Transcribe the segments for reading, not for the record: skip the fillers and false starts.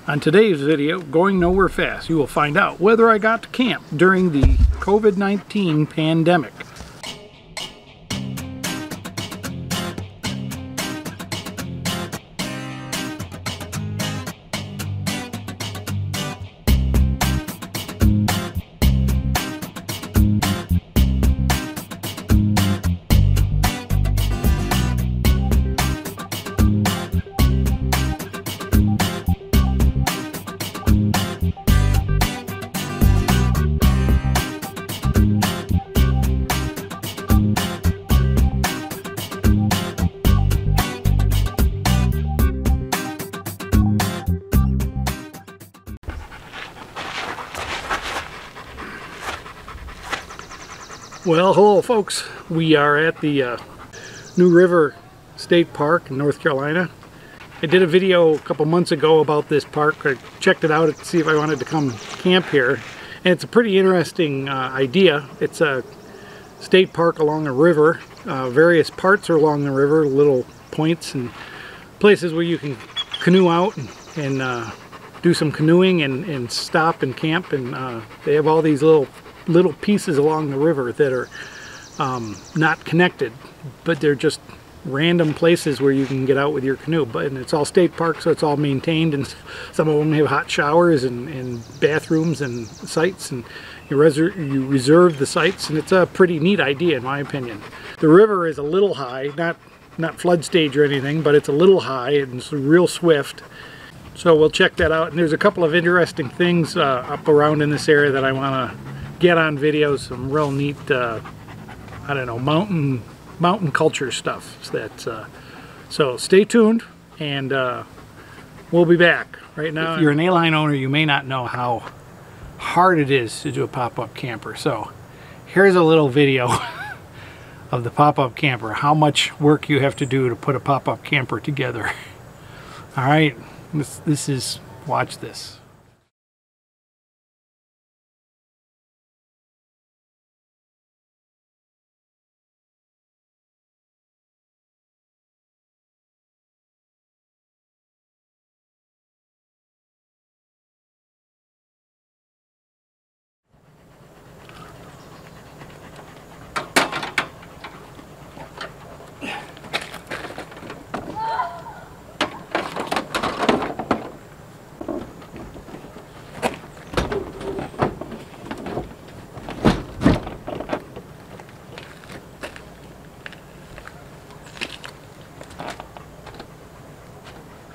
On today's video, Going Nowhere Fast, you will find out whether I got to camp during the COVID-19 pandemic. Well, hello folks. We are at the New River State Park in North Carolina. I did a video a couple months ago about this park. I checked it out to see if I wanted to come camp here. And it's a pretty interesting idea. It's a state park along a river. Various parts are along the river, little points and places where you can canoe out and do some canoeing and stop and camp. And they have all these little pieces along the river that are not connected, but they're just random places where you can get out with your canoe. And it's all state park, so it's all maintained, and some of them have hot showers and bathrooms and sites, and you reserve the sites, and it's a pretty neat idea in my opinion. The river is a little high, not flood stage or anything, but it's a little high and it's real swift. So we'll check that out, and there's a couple of interesting things up around in this area that I want to get on video. Some real neat, I don't know, mountain culture stuff. So stay tuned, and we'll be back. Right now, if you're an A-line owner, you may not know how hard it is to do a pop-up camper. So here's a little video of the pop-up camper, how much work you have to do to put a pop-up camper together. All right, this is, watch this.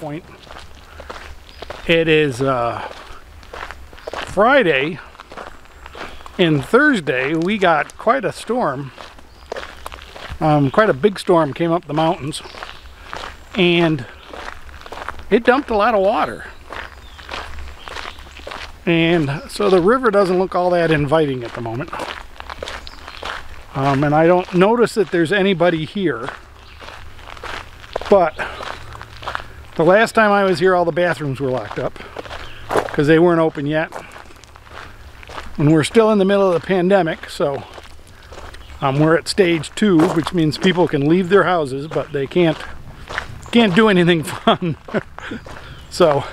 Point. It is Friday, and Thursday we got quite a storm. Quite a big storm came up the mountains, and it dumped a lot of water. And so the river doesn't look all that inviting at the moment. And I don't notice that there's anybody here, but the last time I was here, all the bathrooms were locked up because they weren't open yet. And we're still in the middle of the pandemic, so we're at stage 2, which means people can leave their houses, but they can't do anything fun. So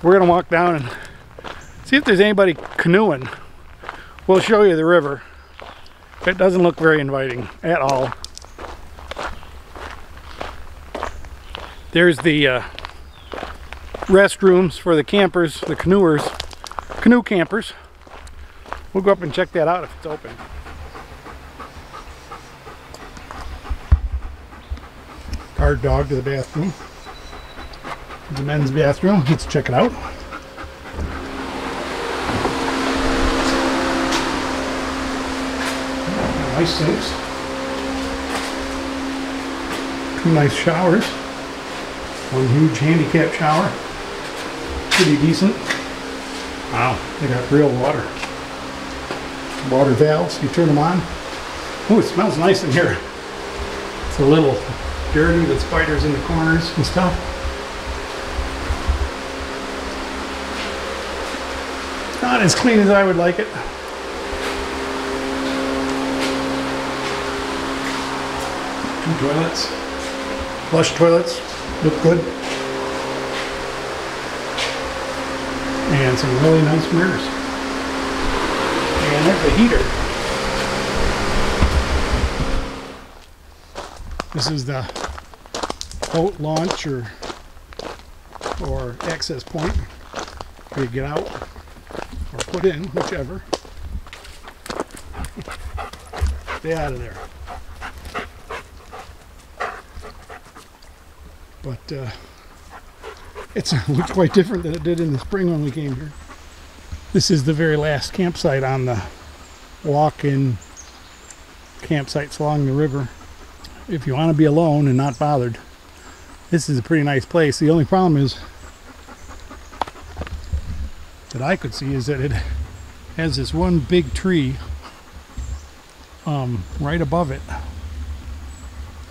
we're gonna walk down and see if there's anybody canoeing. We'll show you the river. It doesn't look very inviting at all. There's the restrooms for the campers, the canoe campers. We'll go up and check that out if it's open. Guard dog to the bathroom. The men's bathroom. Let's check it out. Nice sinks. 2 nice showers. 1 huge handicap shower. Pretty decent. Wow, they got real water. Water valves, you turn them on. Oh, it smells nice in here. It's a little dirty with spiders in the corners and stuff. It's not as clean as I would like it. 2 toilets. Flush toilets. Look good. and some really nice mirrors. And there's a heater. This is the boat launch or access point where you get out or put in, whichever. Stay out of there. But it looks quite different than it did in the spring when we came here. This is the very last campsite on the walk-in campsites along the river. If you want to be alone and not bothered, this is a pretty nice place. The only problem is that I could see is that it has this one big tree right above it.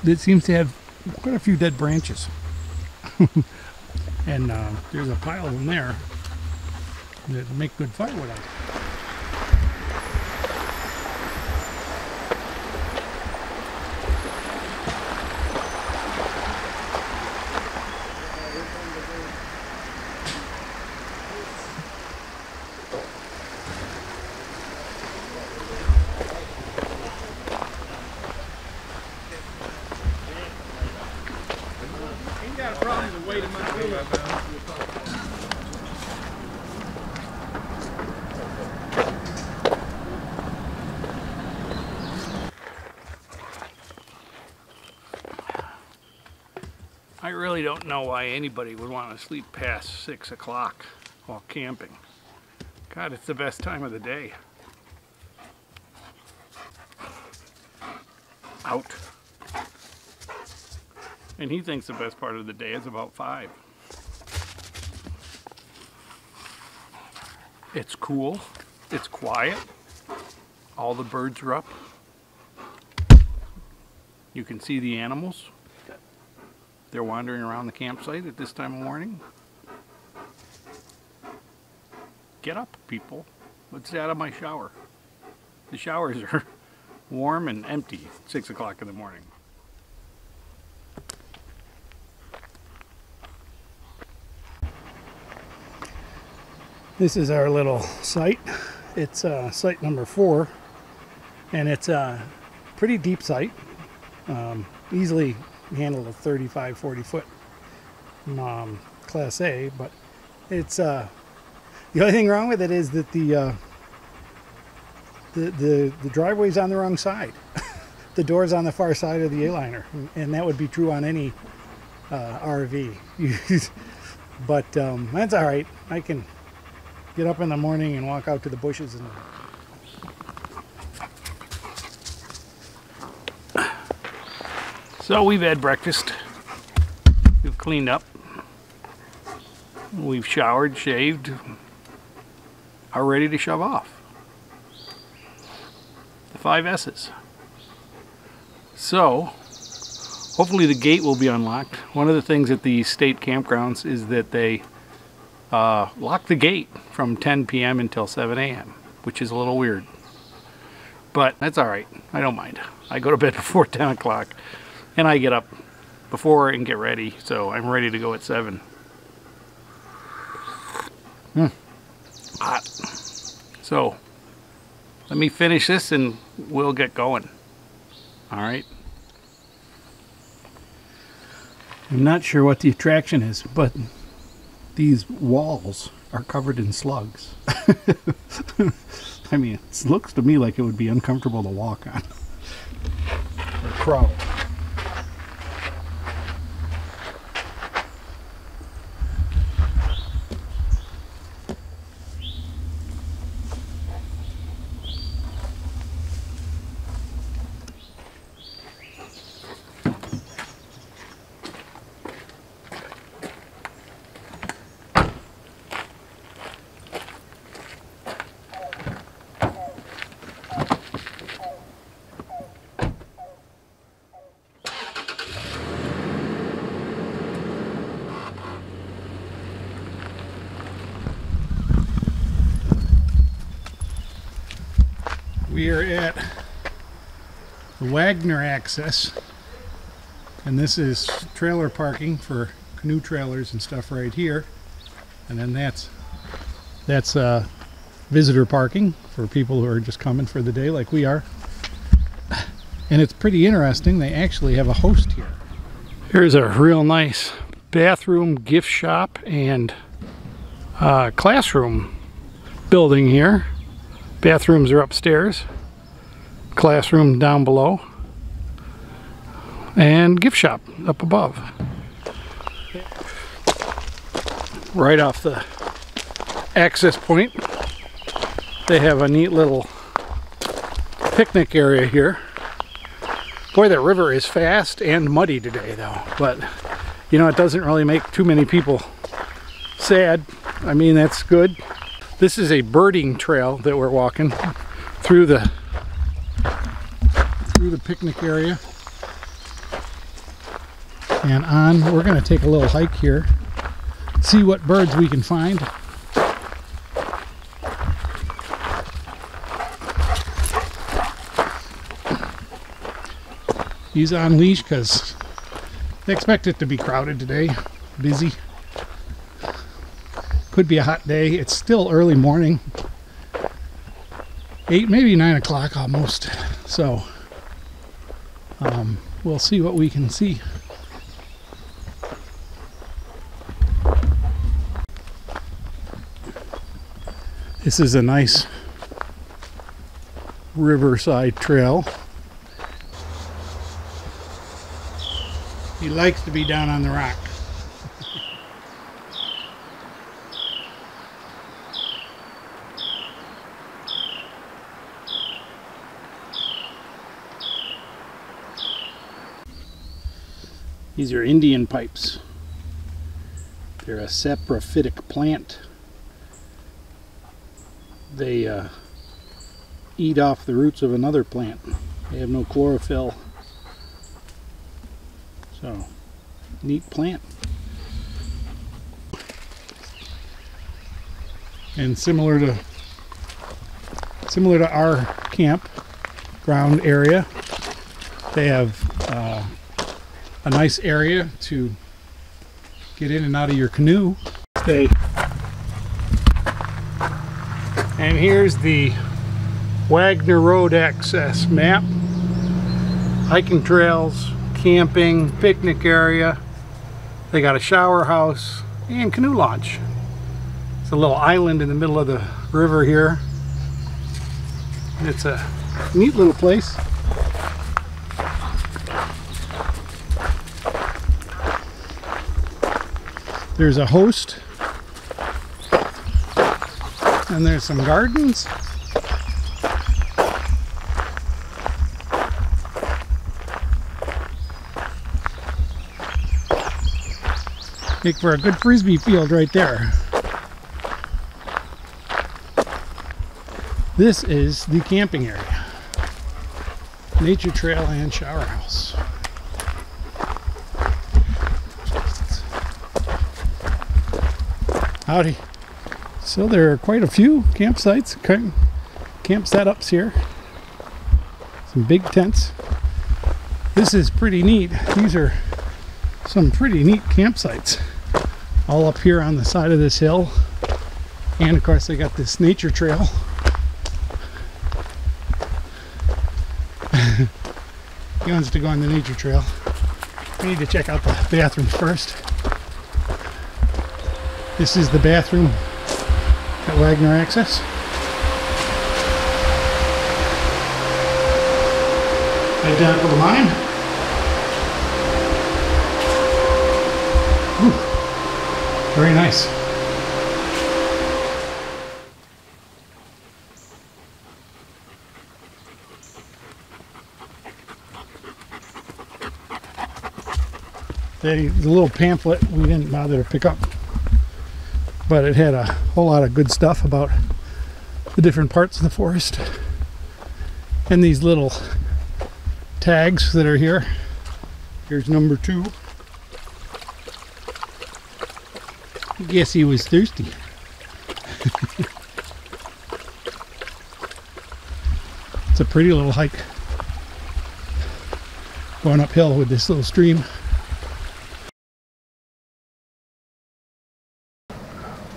It seems to have quite a few dead branches. And there's a pile of them there that make good firewood out of. I really don't know why anybody would want to sleep past 6 o'clock while camping. God, it's the best time of the day. Out. And he thinks the best part of the day is about 5. It's cool. It's quiet. All the birds are up. You can see the animals. They're wandering around the campsite at this time of morning. Get up, people. Let's get out of my shower. The showers are warm and empty at 6 o'clock in the morning. This is our little site. It's site number 4, and it's a pretty deep site. Easily handle a 35-40 foot Class A, but it's the only thing wrong with it is that the driveway's on the wrong side. The door's on the far side of the Aliner, and that would be true on any RV. But that's all right. I can get up in the morning and walk out to the bushes and so we've had breakfast, we've cleaned up, we've showered, shaved, are ready to shove off. The 5 S's. So, hopefully the gate will be unlocked. One of the things at the state campgrounds is that they lock the gate from 10 p.m. until 7 a.m., which is a little weird. But that's alright, I don't mind. I go to bed before 10 o'clock. And I get up before and get ready, so I'm ready to go at 7. Hot. So, let me finish this and we'll get going. Alright. I'm not sure what the attraction is, but these walls are covered in slugs. I mean, it looks to me like it would be uncomfortable to walk on. Or crawl. We are at the Wagner Access, and this is trailer parking for canoe trailers and stuff right here, and then that's That's visitor parking for people who are just coming for the day like we are. And it's pretty interesting, they actually have a host here. Here's a real nice bathroom, gift shop, and classroom building here. Bathrooms are upstairs, classroom down below, and gift shop up above. Right off the access point, they have a neat little picnic area here. Boy, that river is fast and muddy today though, but you know, it doesn't really make too many people sad. I mean, that's good. This is a birding trail that we're walking through the picnic area and on. We're going to take a little hike here, see what birds we can find. He's on leash because they expect it to be crowded today, busy. Could be a hot day. It's still early morning, 8, maybe 9 o'clock almost. So we'll see what we can see. This is a nice riverside trail. He likes to be down on the rock. These are Indian pipes. They're a saprophytic plant. They eat off the roots of another plant. They have no chlorophyll. So, neat plant. And similar to our campground area, they have a nice area to get in and out of your canoe. And here's the Wagner Access map. Hiking trails, camping, picnic area. They got a shower house and canoe launch. It's a little island in the middle of the river here. It's a neat little place. There's a host, and there's some gardens. Make for a good frisbee field right there. This is the camping area. Nature trail and shower house. Howdy. So there are quite a few campsites, camp setups here. Some big tents. This is pretty neat. These are some pretty neat campsites. All up here on the side of this hill. And of course they got this nature trail. He wants to go on the nature trail. We need to check out the bathrooms first. This is the bathroom at Wagner Access. Identical to mine. Ooh, very nice. The little pamphlet we didn't bother to pick up, but it had a whole lot of good stuff about the different parts of the forest. And these little tags that are here. Here's number 2. I guess he was thirsty. It's a pretty little hike going uphill with this little stream.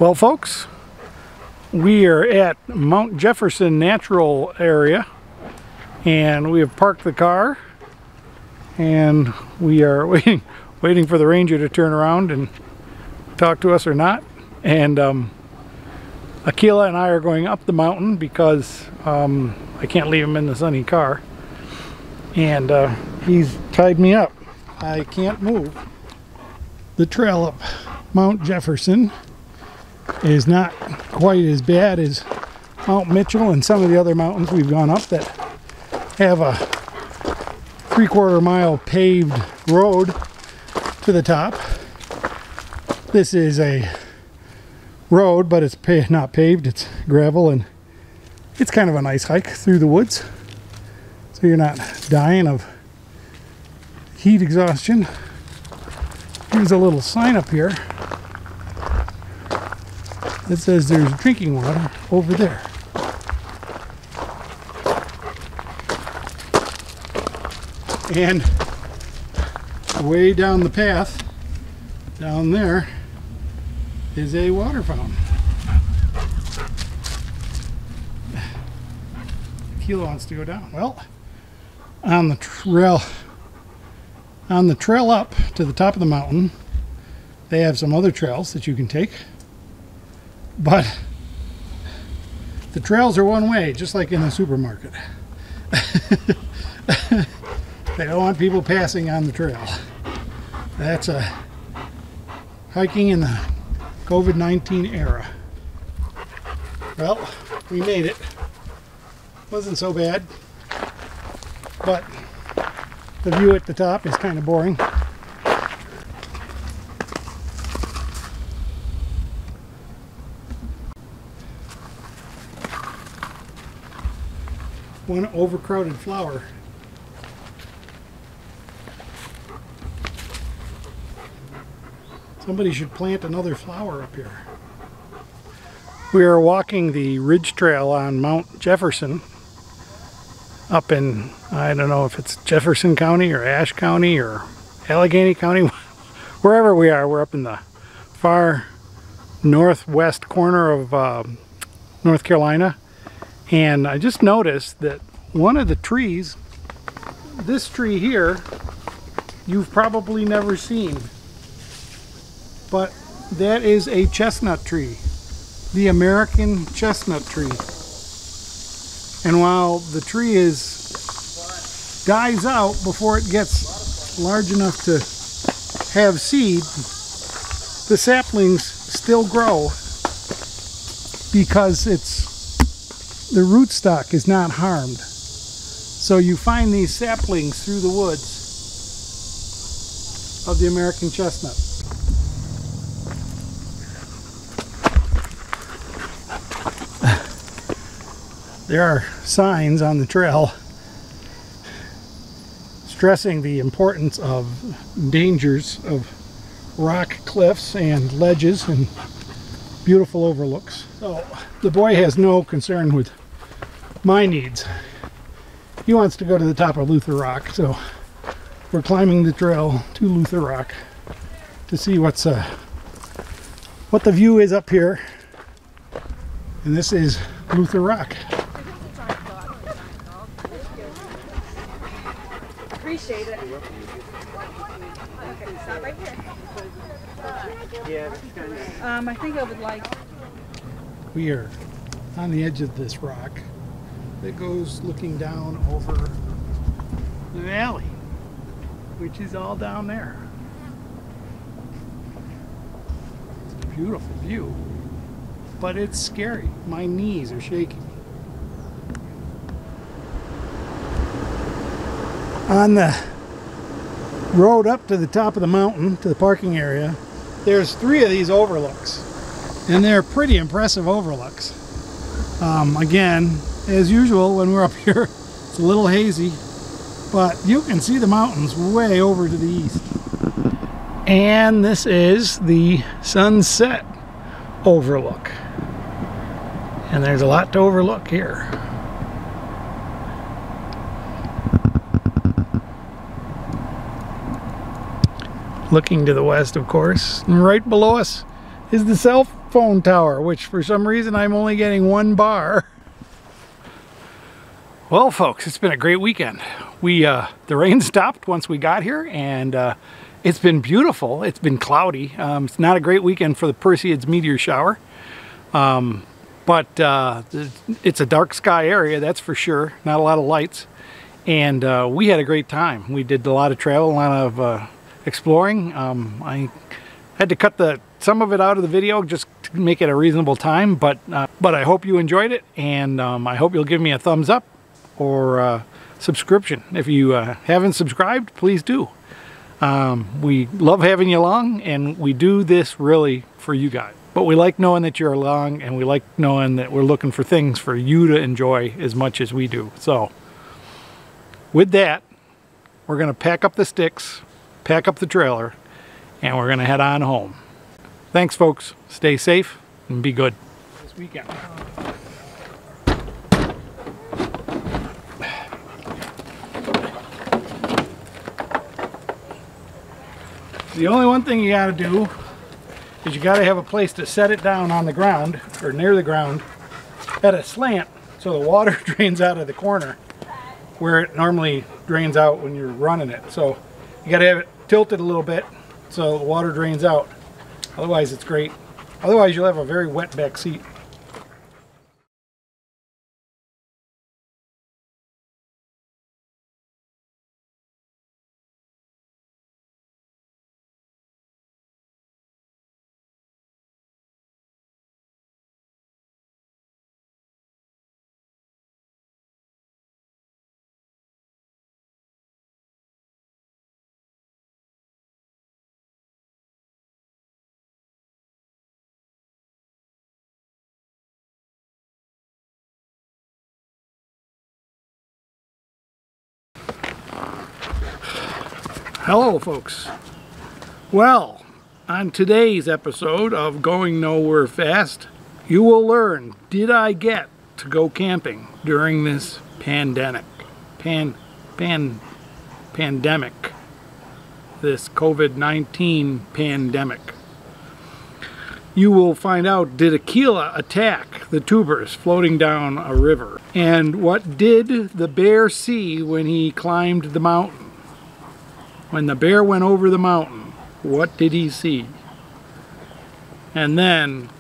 Well, folks, We are at Mount Jefferson Natural Area, and we have parked the car, and we are waiting for the ranger to turn around and talk to us or not. And Akila and I are going up the mountain because I can't leave him in the sunny car, and he's tied me up. I can't move. The trail up Mount Jefferson is not quite as bad as Mount Mitchell and some of the other mountains we've gone up that have a 3/4 mile paved road to the top. This is a road, but it's not paved, it's gravel, and it's kind of a nice hike through the woods, so you're not dying of heat exhaustion. Here's a little sign up here that says there's drinking water over there. And way down the path, down there, is a water fountain. Kilo wants to go down. Well, on the trail up to the top of the mountain, they have some other trails that you can take. But the trails are one way, just like in a supermarket. They don't want people passing on the trail. That's a hiking in the COVID-19 era. Well, we made it. Wasn't so bad, but the view at the top is kind of boring. One overcrowded flower. Somebody should plant another flower up here. We are walking the ridge trail on Mount Jefferson up in, I don't know if it's Jefferson County or Ashe County or Allegheny County. Wherever we are, we're up in the far northwest corner of North Carolina. And I just noticed that one of the trees, this tree here, you've probably never seen. But that is a chestnut tree, the American chestnut tree. And while the tree dies out before it gets large enough to have seed, the saplings still grow because the rootstock is not harmed. So you find these saplings through the woods of the American chestnut. There are signs on the trail stressing the importance of dangers of rock cliffs and ledges and beautiful overlooks. So the boy has no concern with my needs. He wants to go to the top of Luther Rock, so we're climbing the trail to Luther Rock to see what the view is up here. And this is Luther Rock. Appreciate it. Okay, stop right here. I think I would like. We are on the edge of this rock that goes looking down over the valley, which is all down there. It's a beautiful view, but it's scary. My knees are shaking. On the road up to the top of the mountain, to the parking area, there's 3 of these overlooks. And they're pretty impressive overlooks. Again, as usual, when we're up here, it's a little hazy, but you can see the mountains way over to the east. And this is the sunset overlook. And there's a lot to overlook here. Looking to the west, of course, and right below us is the phone tower, which for some reason I'm only getting 1 bar. Well, folks, it's been a great weekend. The rain stopped once we got here, and it's been beautiful. It's been cloudy. It's not a great weekend for the Perseids meteor shower, but it's a dark sky area, that's for sure. Not a lot of lights, and we had a great time. We did a lot of travel, a lot of exploring. I had to cut some of it out of the video just to make it a reasonable time, but I hope you enjoyed it, and I hope you'll give me a thumbs up or subscription. If you haven't subscribed, please do. We love having you along, and we do this really for you guys. But we like knowing that you're along, and we like knowing that we're looking for things for you to enjoy as much as we do. So with that, we're going to pack up the sticks, pack up the trailer, and we're going to head on home. Thanks, folks. Stay safe and be good this weekend. The only one thing you got to do is you got to have a place to set it down on the ground, or near the ground, at a slant, so the water drains out of the corner where it normally drains out when you're running it. So you got to have it tilted a little bit so the water drains out. Otherwise it's great. Otherwise you'll have a very wet back seat. Hello, folks. Well, on today's episode of Going Nowhere Fast, you will learn, did I get to go camping during this pandemic? Pandemic. This COVID-19 pandemic. You will find out, did Aquila attack the tubers floating down a river? And what did the bear see when he climbed the mountain? When the bear went over the mountain, what did he see? And then,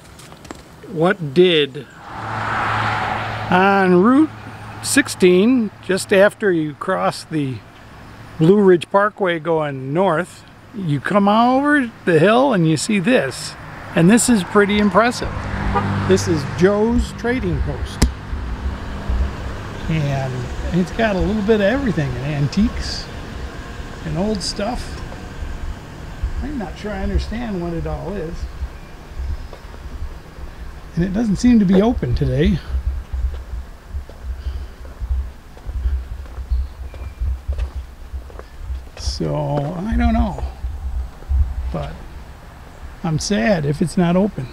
what did, on Route 16, just after you cross the Blue Ridge Parkway going north, you come over the hill and you see this. And this is pretty impressive. This is Joe's Trading Post. And it's got a little bit of everything, antiques and old stuff. I'm not sure I understand what it all is. And it doesn't seem to be open today. So, I don't know. But I'm sad if it's not open.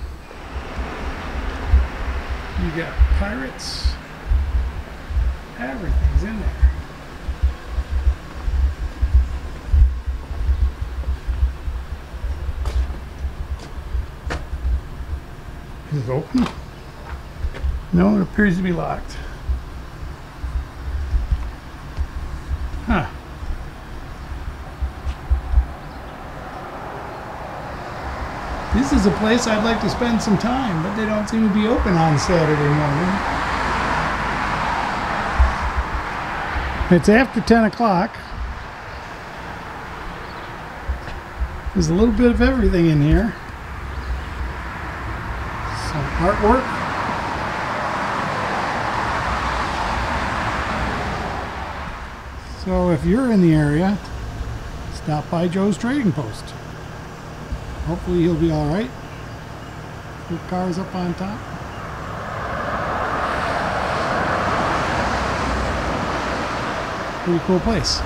You got pirates. Everything's in there. Is it open? No, it appears to be locked. Huh. This is a place I'd like to spend some time, but they don't seem to be open on Saturday morning. It's after 10 o'clock. There's a little bit of everything in here. Some artwork. So if you're in the area, stop by Joe's Trading Post. Hopefully he'll be all right. Your car's up on top. Pretty cool place.